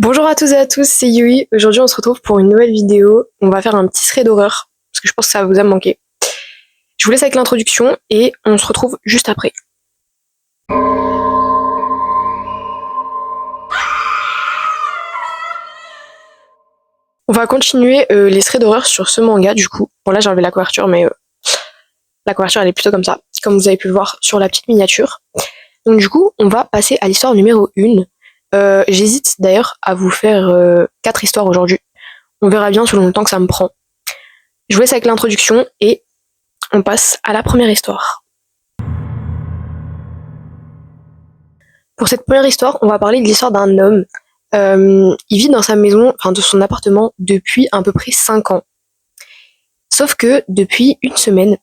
Bonjour à tous et à tous, c'est Yui. Aujourd'hui, on se retrouve pour une nouvelle vidéo. On va faire un petit thread d'horreur, parce que je pense que ça vous a manqué. Je vous laisse avec l'introduction et on se retrouve juste après. On va continuer les threads d'horreur sur ce manga, du coup. Bon, là, j'ai enlevé la couverture, mais la couverture, elle est plutôt comme ça, comme vous avez pu le voir sur la petite miniature. Donc, du coup, on va passer à l'histoire numéro 1. J'hésite d'ailleurs à vous faire 4 histoires aujourd'hui. On verra bien selon le temps que ça me prend. Je vous laisse avec l'introduction et on passe à la première histoire. Pour cette première histoire, on va parler de l'histoire d'un homme. Il vit dans sa maison, enfin de son appartement, depuis à peu près 5 ans. Sauf que depuis une semaine,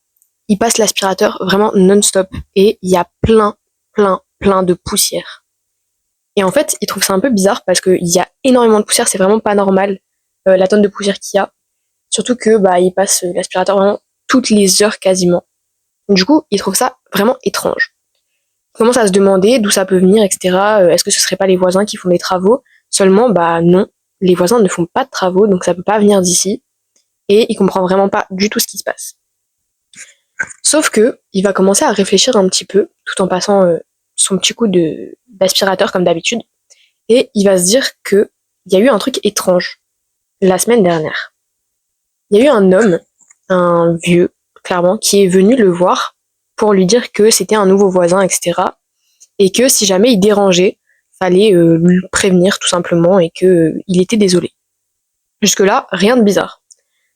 il passe l'aspirateur vraiment non-stop et il y a plein de poussière. Et en fait, il trouve ça un peu bizarre parce qu'il y a énormément de poussière, c'est vraiment pas normal la tonne de poussière qu'il y a. Surtout que il passe l'aspirateur vraiment toutes les heures quasiment. Du coup, il trouve ça vraiment étrange. Il commence à se demander d'où ça peut venir, etc. Est-ce que ce serait pas les voisins qui font des travaux? Seulement, non, les voisins ne font pas de travaux, donc ça peut pas venir d'ici. Et il comprend vraiment pas du tout ce qui se passe. Sauf que, il va commencer à réfléchir un petit peu, tout en passant son petit coup d'aspirateur comme d'habitude. Et il va se dire que il y a eu un truc étrange la semaine dernière. Il y a eu un homme, un vieux, clairement, qui est venu le voir pour lui dire que c'était un nouveau voisin, etc. Et que si jamais il dérangeait, fallait lui prévenir tout simplement et que il était désolé. Jusque-là, rien de bizarre.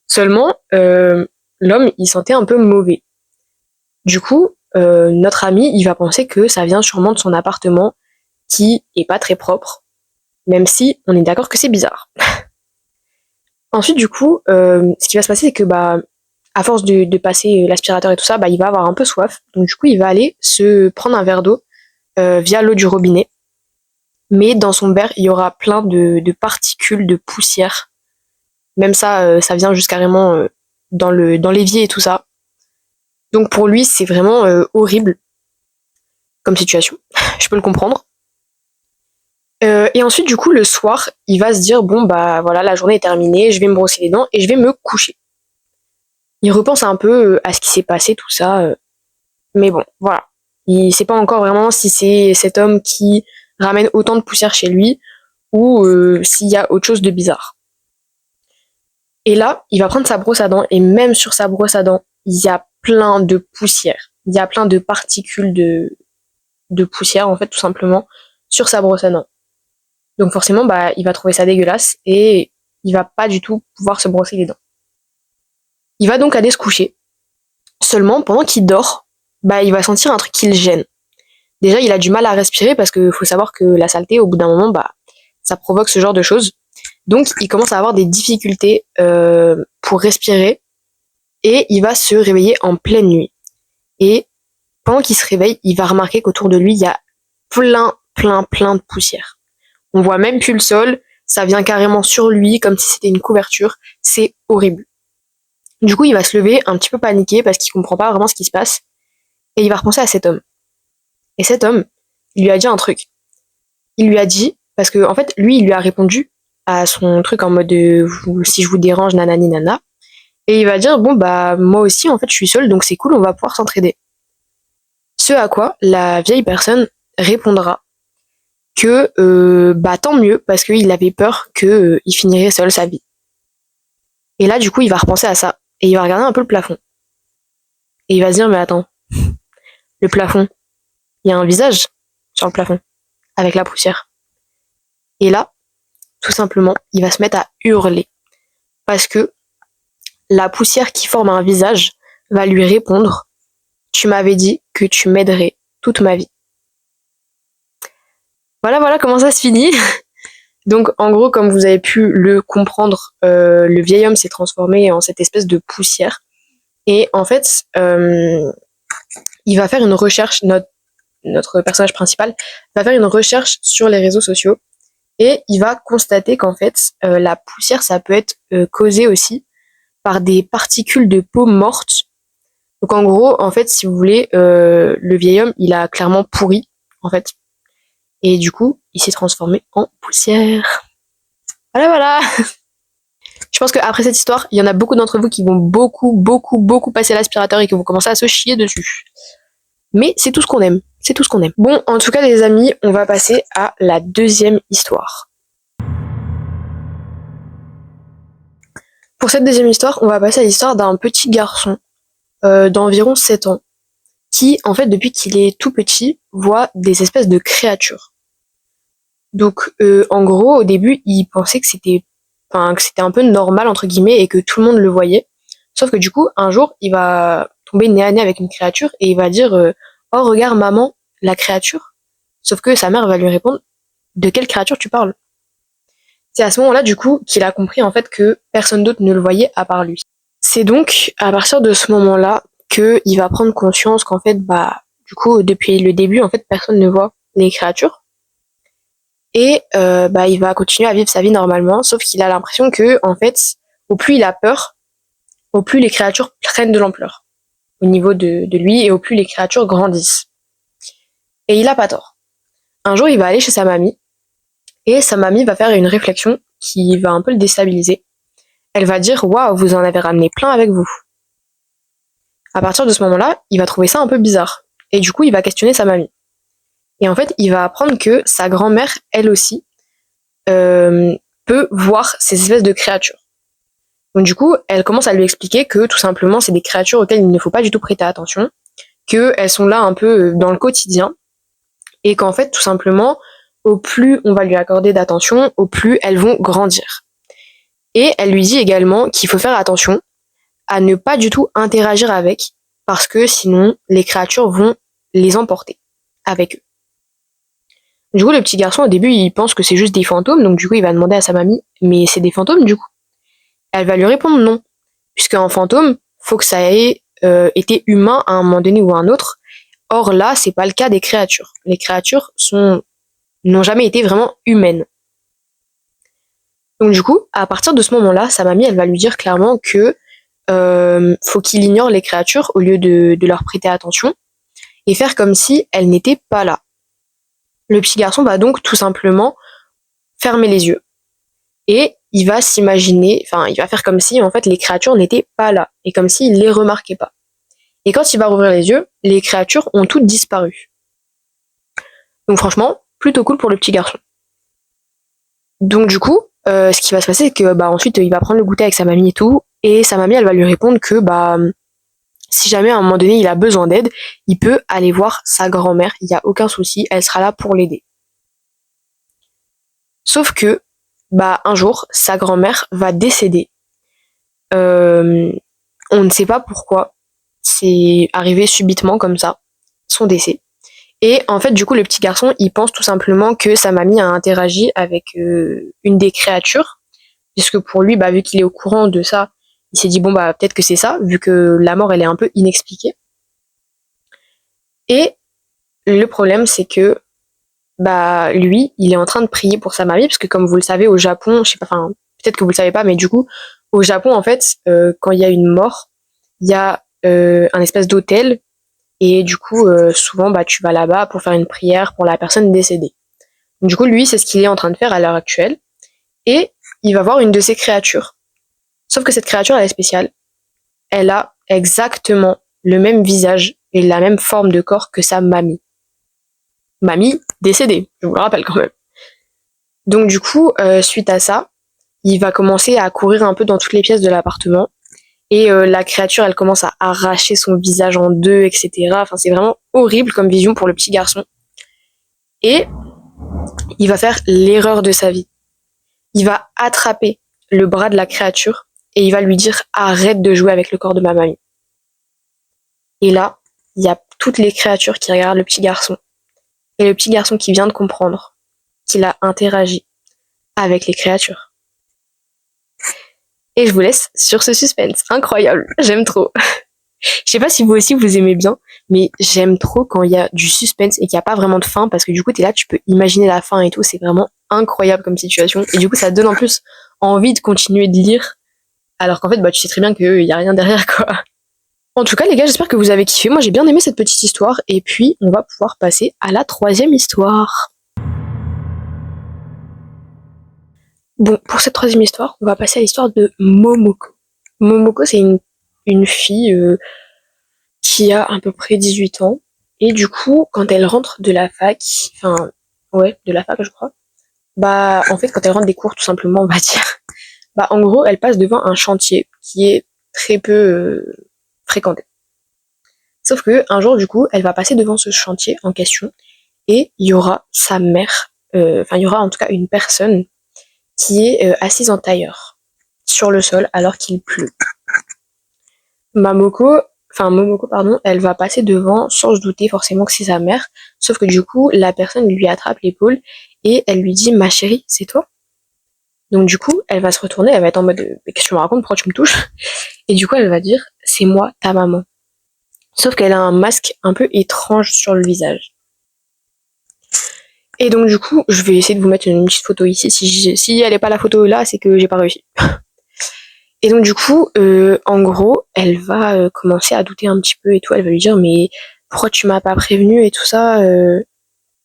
Seulement, l'homme, il sentait un peu mauvais. Du coup, notre ami, il va penser que ça vient sûrement de son appartement qui est pas très propre, même si on est d'accord que c'est bizarre. Ensuite, du coup, ce qui va se passer, c'est que à force de passer l'aspirateur et tout ça, il va avoir un peu soif. Donc du coup, il va aller se prendre un verre d'eau via l'eau du robinet. Mais dans son verre, il y aura plein de particules de poussière. Même ça, ça vient juste carrément dans l'évier et tout ça. Donc pour lui, c'est vraiment horrible comme situation. Je peux le comprendre. Et ensuite, du coup, le soir, il va se dire bon voilà, la journée est terminée, je vais me brosser les dents et je vais me coucher. Il repense un peu à ce qui s'est passé, tout ça. Mais bon, voilà. Il sait pas encore vraiment si c'est cet homme qui ramène autant de poussière chez lui ou s'il y a autre chose de bizarre. Et là, il va prendre sa brosse à dents et même sur sa brosse à dents, il y a plein de poussière. Il y a plein de particules de poussière, en fait, tout simplement, sur sa brosse à dents. Donc forcément, il va trouver ça dégueulasse et il va pas du tout pouvoir se brosser les dents. Il va donc aller se coucher. Seulement, pendant qu'il dort, il va sentir un truc qui le gêne. Déjà, il a du mal à respirer parce que faut savoir que la saleté, au bout d'un moment, ça provoque ce genre de choses. Donc, il commence à avoir des difficultés pour respirer et il va se réveiller en pleine nuit. Et pendant qu'il se réveille, il va remarquer qu'autour de lui, il y a plein de poussière. On voit même plus le sol, ça vient carrément sur lui comme si c'était une couverture. C'est horrible. Du coup, il va se lever un petit peu paniqué parce qu'il comprend pas vraiment ce qui se passe et il va repenser à cet homme. Et cet homme, il lui a dit un truc. Il lui a dit, parce que en fait, lui, il lui a répondu à son truc en mode si je vous dérange, nanani nana. Et il va dire, moi aussi, en fait, je suis seule, donc c'est cool, on va pouvoir s'entraider. Ce à quoi la vieille personne répondra que tant mieux, parce qu'il avait peur qu'il finirait seul sa vie. Et là, du coup, il va repenser à ça. Et il va regarder un peu le plafond. Et il va se dire, mais attends, le plafond, il y a un visage sur le plafond, avec la poussière. Et là, tout simplement, il va se mettre à hurler. Parce que la poussière qui forme un visage va lui répondre « Tu m'avais dit que tu m'aiderais toute ma vie. » Voilà comment ça se finit. Donc en gros, comme vous avez pu le comprendre, le vieil homme s'est transformé en cette espèce de poussière. Et en fait, il va faire une recherche, notre personnage principal va faire une recherche sur les réseaux sociaux et il va constater qu'en fait, la poussière, ça peut être causé aussi par des particules de peau morte. Donc en gros, en fait, si vous voulez, le vieil homme, il a clairement pourri, en fait. Et du coup, il s'est transformé en poussière. Voilà, voilà. Je pense qu'après cette histoire, il y en a beaucoup d'entre vous qui vont beaucoup passer l'aspirateur et qui vont commencer à se chier dessus. Mais c'est tout ce qu'on aime. C'est tout ce qu'on aime. Bon, en tout cas, les amis, on va passer à la deuxième histoire. Pour cette deuxième histoire, on va passer à l'histoire d'un petit garçon d'environ 7 ans qui, en fait, depuis qu'il est tout petit, voit des espèces de créatures. Donc, en gros, au début, il pensait que c'était un peu normal, entre guillemets, et que tout le monde le voyait. Sauf que du coup, un jour, il va tomber nez à nez avec une créature et il va dire oh, regarde, maman, la créature. Sauf que sa mère va lui répondre de quelle créature tu parles? C'est à ce moment-là, du coup, qu'il a compris, en fait, que personne d'autre ne le voyait à part lui. C'est donc à partir de ce moment-là qu'il va prendre conscience qu'en fait, bah, du coup, depuis le début, en fait, personne ne voit les créatures. Et bah, il va continuer à vivre sa vie normalement, sauf qu'il a l'impression que, en fait, au plus il a peur, au plus les créatures prennent de l'ampleur au niveau de lui et au plus les créatures grandissent. Et il a pas tort. Un jour, il va aller chez sa mamie et sa mamie va faire une réflexion qui va un peu le déstabiliser. Elle va dire waouh, vous en avez ramené plein avec vous. À partir de ce moment-là, il va trouver ça un peu bizarre et du coup, il va questionner sa mamie. Et en fait, il va apprendre que sa grand-mère, elle aussi, peut voir ces espèces de créatures. Donc du coup, elle commence à lui expliquer que tout simplement, c'est des créatures auxquelles il ne faut pas du tout prêter attention, qu'elles sont là un peu dans le quotidien, et qu'en fait, tout simplement, au plus on va lui accorder d'attention, au plus elles vont grandir. Et elle lui dit également qu'il faut faire attention à ne pas du tout interagir avec, parce que sinon, les créatures vont les emporter avec eux. Du coup, le petit garçon, au début, il pense que c'est juste des fantômes, donc du coup, il va demander à sa mamie, mais c'est des fantômes, du coup? Elle va lui répondre non, puisque un fantôme, faut que ça ait été humain à un moment donné ou à un autre. Or là, c'est pas le cas des créatures. Les créatures n'ont jamais été vraiment humaines. Donc du coup, à partir de ce moment-là, sa mamie, elle va lui dire clairement que faut qu'il ignore les créatures au lieu de leur prêter attention et faire comme si elles n'étaient pas là. Le petit garçon va donc tout simplement fermer les yeux et il va s'imaginer, enfin, il va faire comme si en fait les créatures n'étaient pas là et comme s'il les remarquait pas. Et quand il va rouvrir les yeux, les créatures ont toutes disparu. Donc franchement, plutôt cool pour le petit garçon. Donc du coup, ce qui va se passer, c'est que bah ensuite il va prendre le goûter avec sa mamie et tout, et sa mamie elle va lui répondre que bah si jamais à un moment donné il a besoin d'aide, il peut aller voir sa grand-mère, il n'y a aucun souci, elle sera là pour l'aider. Sauf que bah un jour sa grand-mère va décéder. On ne sait pas pourquoi, c'est arrivé subitement comme ça, son décès. Et en fait, du coup, le petit garçon, il pense tout simplement que sa mamie a interagi avec une des créatures, puisque pour lui, bah, vu qu'il est au courant de ça, il s'est dit bon bah peut-être que c'est ça, vu que la mort elle est un peu inexpliquée. Et le problème, c'est que bah lui, il est en train de prier pour sa mamie, parce que comme vous le savez, au Japon, je sais pas, enfin peut-être que vous le savez pas, mais du coup, au Japon, en fait, quand il y a une mort, il y a un espèce d'autel. Et du coup, souvent, bah, tu vas là-bas pour faire une prière pour la personne décédée. Du coup, lui, c'est ce qu'il est en train de faire à l'heure actuelle. Et il va voir une de ces créatures. Sauf que cette créature, elle est spéciale. Elle a exactement le même visage et la même forme de corps que sa mamie. Mamie décédée, je vous le rappelle quand même. Donc du coup, suite à ça, il va commencer à courir un peu dans toutes les pièces de l'appartement. Et la créature, elle commence à arracher son visage en deux, etc. Enfin, c'est vraiment horrible comme vision pour le petit garçon. Et il va faire l'erreur de sa vie. Il va attraper le bras de la créature et il va lui dire arrête de jouer avec le corps de ma mamie. Et là, il y a toutes les créatures qui regardent le petit garçon. Et le petit garçon qui vient de comprendre qu'il a interagi avec les créatures. Et je vous laisse sur ce suspense. Incroyable, j'aime trop. Je sais pas si vous aussi vous aimez bien, mais j'aime trop quand il y a du suspense et qu'il n'y a pas vraiment de fin, parce que du coup t'es là, tu peux imaginer la fin et tout, c'est vraiment incroyable comme situation. Et du coup ça te donne en plus envie de continuer de lire, alors qu'en fait bah tu sais très bien qu'il y a rien derrière quoi. En tout cas les gars, j'espère que vous avez kiffé, moi j'ai bien aimé cette petite histoire, et puis on va pouvoir passer à la troisième histoire. Bon, pour cette troisième histoire, on va passer à l'histoire de Momoko. Momoko, c'est une fille qui a à peu près 18 ans. Et du coup, quand elle rentre de la fac, enfin, ouais, de la fac, je crois, bah, en fait, quand elle rentre des cours, tout simplement, on va dire, bah, en gros, elle passe devant un chantier qui est très peu fréquenté. Sauf que, un jour, du coup, elle va passer devant ce chantier en question et il y aura sa mère, enfin, il y aura en tout cas une personne qui est assise en tailleur sur le sol alors qu'il pleut. Momoko, pardon, elle va passer devant sans se douter forcément que c'est sa mère, sauf que du coup, la personne lui attrape l'épaule et elle lui dit ma chérie, c'est toi? Donc du coup, elle va se retourner, elle va être en mode mais qu'est-ce que tu me racontes, pourquoi tu me touches? Et du coup, elle va dire c'est moi, ta maman. Sauf qu'elle a un masque un peu étrange sur le visage. Et donc du coup, je vais essayer de vous mettre une petite photo ici. Si elle est pas la photo là, c'est que j'ai pas réussi. Et donc du coup, en gros, elle va commencer à douter un petit peu et tout. Elle va lui dire mais pourquoi tu m'as pas prévenu et tout ça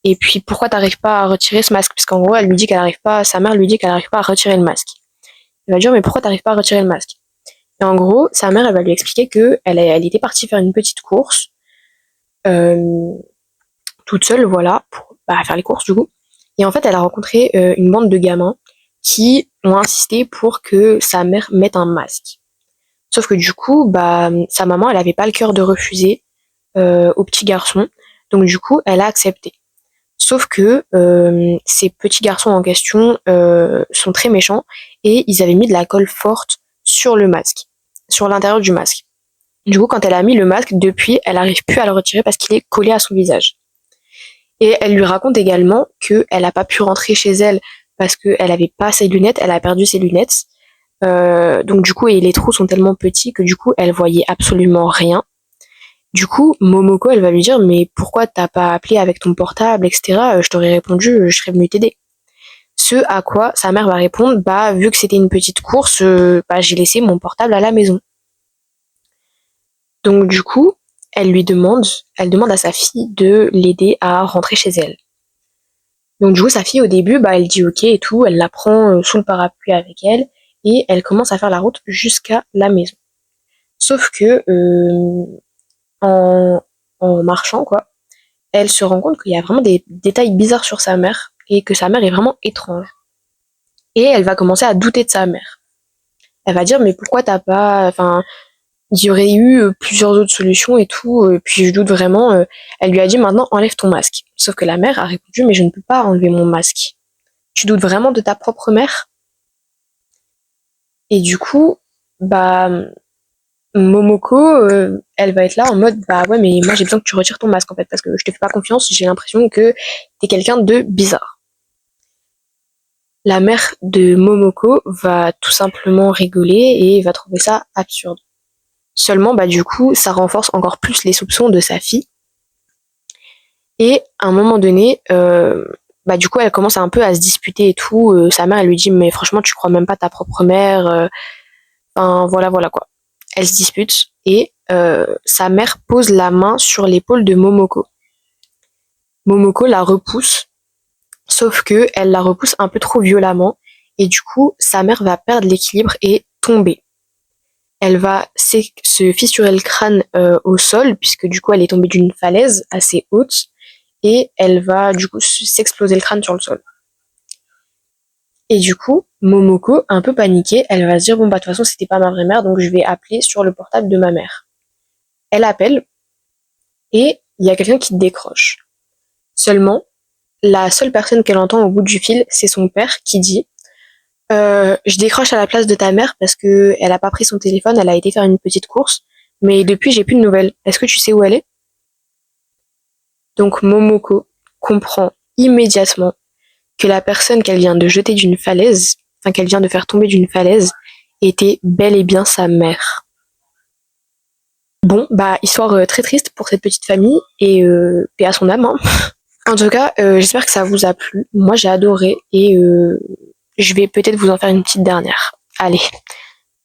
et puis pourquoi t'arrives pas à retirer ce masque? Parce qu'en gros, elle lui dit qu'elle arrive pas, sa mère lui dit qu'elle arrive pas à retirer le masque. Elle va dire mais pourquoi t'arrives pas à retirer le masque? Et en gros, sa mère elle va lui expliquer que elle était partie faire une petite course euh, toute seule, voilà, pour faire les courses du coup. Et en fait, elle a rencontré une bande de gamins qui ont insisté pour que sa mère mette un masque. Sauf que du coup, sa maman, elle avait pas le cœur de refuser au petit garçon. Donc du coup, elle a accepté. Sauf que ces petits garçons en question sont très méchants et ils avaient mis de la colle forte sur le masque, sur l'intérieur du masque. Du coup, quand elle a mis le masque, depuis, elle n'arrive plus à le retirer parce qu'il est collé à son visage. Et elle lui raconte également qu'elle n'a pas pu rentrer chez elle parce qu'elle avait pas ses lunettes, elle a perdu ses lunettes. Donc du coup, et les trous sont tellement petits que du coup, elle voyait absolument rien. Du coup, Momoko, elle va lui dire mais pourquoi t'as pas appelé avec ton portable, etc. Je t'aurais répondu, je serais venue t'aider. Ce à quoi sa mère va répondre vu que c'était une petite course, j'ai laissé mon portable à la maison. Donc du coup, elle demande à sa fille de l'aider à rentrer chez elle. Donc du coup, sa fille au début, elle dit ok et tout, elle la prend sous le parapluie avec elle et elle commence à faire la route jusqu'à la maison. Sauf que en, en marchant quoi, elle se rend compte qu'il y a vraiment des détails bizarres sur sa mère et que sa mère est vraiment étrange. Et elle va commencer à douter de sa mère. Elle va dire mais pourquoi t'as pas, enfin, il y aurait eu plusieurs autres solutions et tout, puis je doute vraiment. Elle lui a dit maintenant enlève ton masque. Sauf que la mère a répondu mais je ne peux pas enlever mon masque. Tu doutes vraiment de ta propre mère? Et du coup, bah Momoko, elle va être là en mode bah ouais mais moi j'ai besoin que tu retires ton masque en fait parce que je te fais pas confiance, j'ai l'impression que t'es quelqu'un de bizarre. La mère de Momoko va tout simplement rigoler et va trouver ça absurde. Seulement du coup ça renforce encore plus les soupçons de sa fille et à un moment donné du coup elle commence un peu à se disputer et tout. Sa mère elle lui dit mais franchement tu crois même pas ta propre mère, enfin voilà quoi. Elle se dispute et sa mère pose la main sur l'épaule de Momoko. Momoko la repousse, sauf que elle la repousse un peu trop violemment et du coup sa mère va perdre l'équilibre et tomber. Elle va se fissurer le crâne au sol puisque du coup elle est tombée d'une falaise assez haute et elle va du coup s'exploser le crâne sur le sol. Et du coup, Momoko, un peu paniquée, elle va se dire bon de toute façon c'était pas ma vraie mère donc je vais appeler sur le portable de ma mère. Elle appelle et il y a quelqu'un qui décroche. Seulement, la seule personne qu'elle entend au bout du fil, c'est son père qui dit je décroche à la place de ta mère parce que elle a pas pris son téléphone, elle a été faire une petite course, mais depuis j'ai plus de nouvelles. Est-ce que tu sais où elle est? Donc Momoko comprend immédiatement que la personne qu'elle vient de jeter d'une falaise, enfin qu'elle vient de faire tomber d'une falaise, était bel et bien sa mère. Bon, histoire très triste pour cette petite famille et paix à son âme. Hein. En tout cas, j'espère que ça vous a plu. Moi, j'ai adoré et je vais peut-être vous en faire une petite dernière. Allez,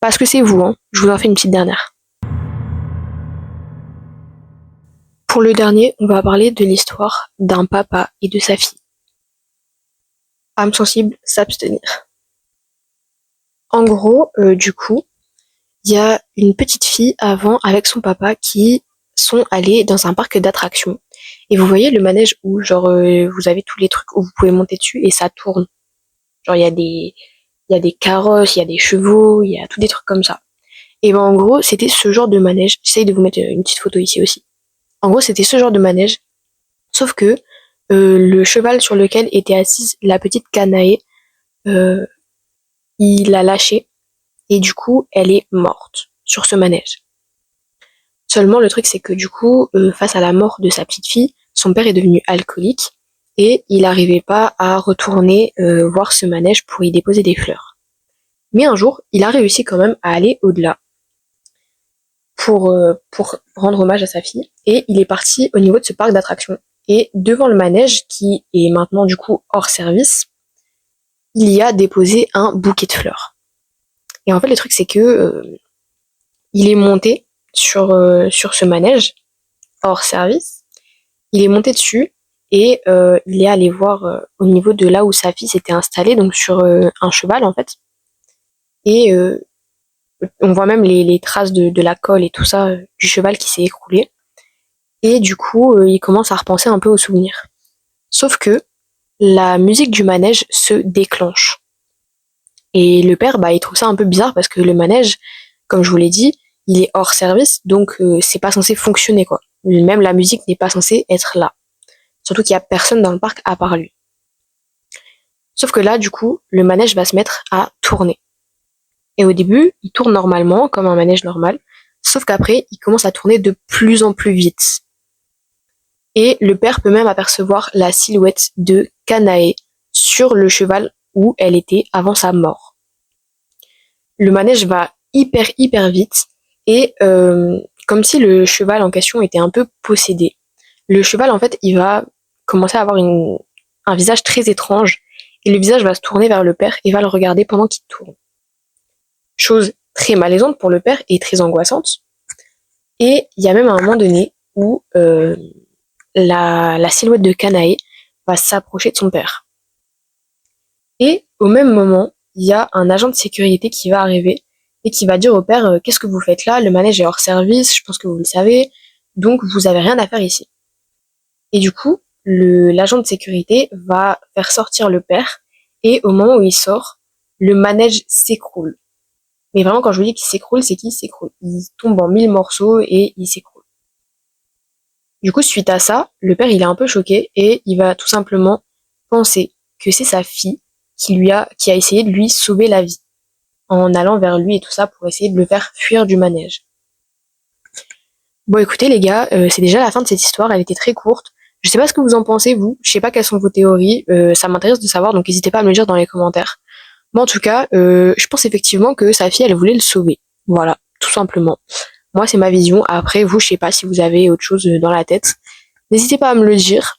parce que c'est vous, hein. Je vous en fais une petite dernière. Pour le dernier, on va parler de l'histoire d'un papa et de sa fille. Âme sensible, s'abstenir. En gros, du coup, il y a une petite fille avant avec son papa qui sont allés dans un parc d'attractions. Et vous voyez le manège où genre vous avez tous les trucs où vous pouvez monter dessus et ça tourne. Genre il y a des carrosses, il y a des chevaux, il y a tous des trucs comme ça. Et ben en gros, c'était ce genre de manège. J'essaye de vous mettre une petite photo ici aussi. En gros, c'était ce genre de manège, sauf que le cheval sur lequel était assise la petite Canaë, euh, il a lâché et du coup, elle est morte sur ce manège. Seulement, le truc, c'est que du coup, face à la mort de sa petite fille, son père est devenu alcoolique et il n'arrivait pas à retourner voir ce manège pour y déposer des fleurs. Mais un jour, il a réussi quand même à aller au-delà pour rendre hommage à sa fille et il est parti au niveau de ce parc d'attractions. Et devant le manège, qui est maintenant du coup hors service, il y a déposé un bouquet de fleurs. Et en fait, le truc, c'est que il est monté sur ce manège hors service. Il est monté dessus et il est allé voir au niveau de là où sa fille s'était installée, donc sur un cheval en fait. Et on voit même les traces de la colle et tout ça du cheval qui s'est écroulé. Et du coup, il commence à repenser un peu aux souvenirs. Sauf que la musique du manège se déclenche. Et le père, bah, il trouve ça un peu bizarre parce que le manège, comme je vous l'ai dit, il est hors service, donc c'est pas censé fonctionner quoi. Même la musique n'est pas censée être là. Surtout qu'il y a personne dans le parc à part lui. Sauf que là, du coup, le manège va se mettre à tourner. Et au début, il tourne normalement, comme un manège normal, sauf qu'après, il commence à tourner de plus en plus vite. Et le père peut même apercevoir la silhouette de Canaë sur le cheval où elle était avant sa mort. Le manège va hyper vite et comme si le cheval en question était un peu possédé. Le cheval en fait il va commencer à avoir un visage très étrange et le visage va se tourner vers le père et va le regarder pendant qu'il tourne. Chose très malaisante pour le père et très angoissante. Et il y a même un moment donné où la silhouette de Canaë va s'approcher de son père. Et au même moment, il y a un agent de sécurité qui va arriver et qui va dire au père qu'est-ce que vous faites là, le manège est hors service, je pense que vous le savez, donc vous avez rien à faire ici. Et du coup, l'agent de sécurité va faire sortir le père et au moment où il sort, le manège s'écroule. Mais vraiment quand je vous dis qu'il s'écroule, c'est qu'il s'écroule. Il tombe en 1000 morceaux et il s'écroule. Du coup, suite à ça, le père il est un peu choqué et il va tout simplement penser que c'est sa fille qui a essayé de lui sauver la vie en allant vers lui et tout ça pour essayer de le faire fuir du manège. Bon écoutez les gars, c'est déjà la fin de cette histoire, elle était très courte. Je sais pas ce que vous en pensez vous, je sais pas quelles sont vos théories, ça m'intéresse de savoir donc n'hésitez pas à me le dire dans les commentaires. Moi en tout cas, je pense effectivement que sa fille elle voulait le sauver. Voilà, tout simplement. Moi c'est ma vision, après vous je sais pas si vous avez autre chose dans la tête. N'hésitez pas à me le dire.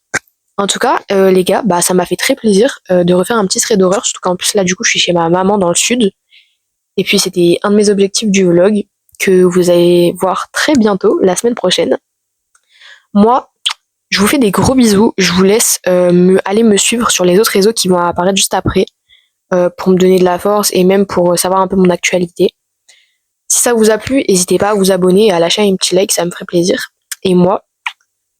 En tout cas, les gars, bah ça m'a fait très plaisir de refaire un petit thread d'horreur, surtout qu'en plus là du coup je suis chez ma maman dans le sud. Et puis c'était un de mes objectifs du vlog que vous allez voir très bientôt, la semaine prochaine. Moi, je vous fais des gros bisous. Je vous laisse aller me suivre sur les autres réseaux qui vont apparaître juste après pour me donner de la force et même pour savoir un peu mon actualité. Si ça vous a plu, n'hésitez pas à vous abonner et à lâcher un petit like, ça me ferait plaisir. Et moi,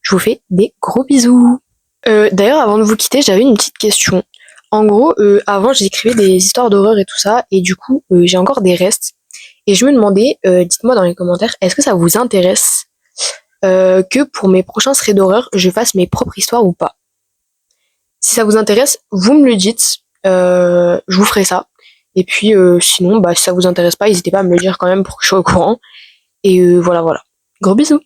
je vous fais des gros bisous. D'ailleurs, avant de vous quitter, j'avais une petite question. En gros, avant, j'écrivais des histoires d'horreur et tout ça, et du coup, j'ai encore des restes. Et je me demandais, dites-moi dans les commentaires, est-ce que ça vous intéresse que pour mes prochains threads d'horreur, je fasse mes propres histoires ou pas? Si ça vous intéresse, vous me le dites, je vous ferai ça. Et puis, sinon, bah, si ça vous intéresse pas, n'hésitez pas à me le dire quand même pour que je sois au courant. Et voilà. Gros bisous!